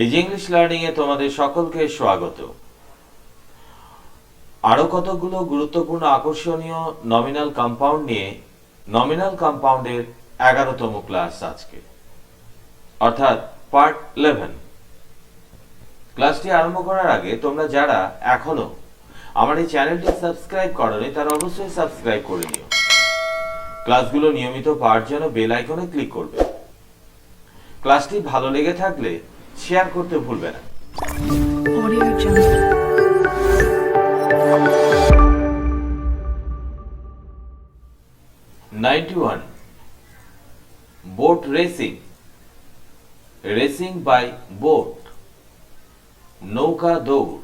Easy English learning এ তোমাদের সকলকে স্বাগত। আরো কতগুলো গুরুত্বপূর্ণ আকর্ষণীয় নমিনাল কম্পাউন্ড নিয়ে নমিনাল কম্পাউন্ডের 11তম ক্লাস আজকে, অর্থাৎ পার্ট 11। ক্লাসটি আরম্ভ করার আগে তোমরা যারা এখনো আমার এই চ্যানেলটি সাবস্ক্রাইব করোনি তারা অবশ্যই সাবস্ক্রাইব করে নিও। ক্লাসগুলো নিয়মিত পাওয়ার জন্য বেল আইকনে ক্লিক করবে। ক্লাসটি ভালো লেগে থাকলে শেয়ার করতে ভুলবে না। Audio Jungle. 91. Boat racing. Racing by boat. নৌকা দৌড়।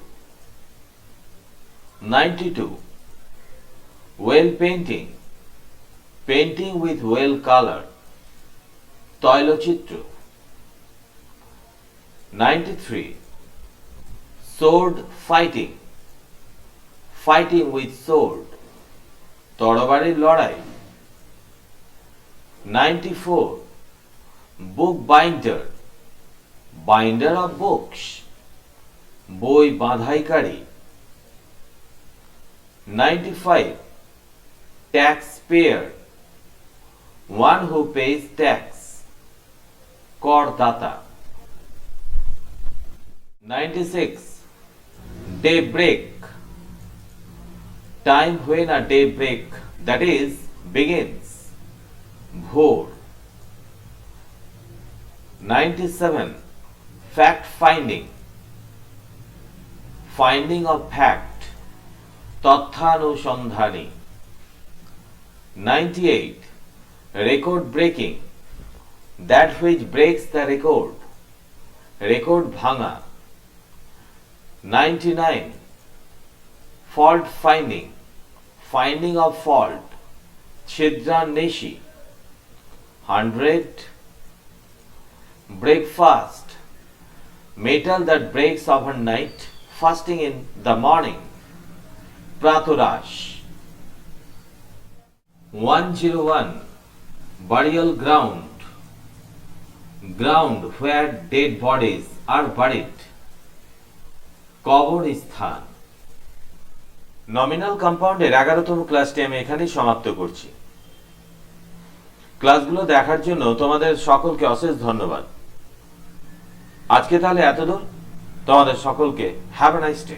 92. Well painting. Painting with well color. তৈলচিত্র। 93. Sword fighting. Fighting with sword. তরবারির লড়াই। 94. Book binder. Binder of books. বই বাঁধাইকারী। 95. Taxpayer. One who pays tax. করদাতা। 96. Daybreak. Time when a daybreak, that is, begins. ভোর। 97. Fact finding. Finding of fact. তথ্যানুসন্ধানী। 98. Record breaking. That which breaks the record. Record ভাঙা। 99. Fault finding. Finding of fault. ছিদ্রান্বেষী। 100. Breakfast. Metal that breaks overnight, fasting in the morning. প্রাতরাশ। 101. Burial ground. Ground where dead bodies are buried. কবরস্থান। Nominal কম্পাউন্ডের 11তম ক্লাসটি আমি এখানেই সমাপ্ত করছি। ক্লাসগুলো দেখার জন্য তোমাদের সকলকে অশেষ ধন্যবাদ। আজকে তাহলে এতদূর। তোমাদের সকলকে হ্যাভ এ নাইস ডে।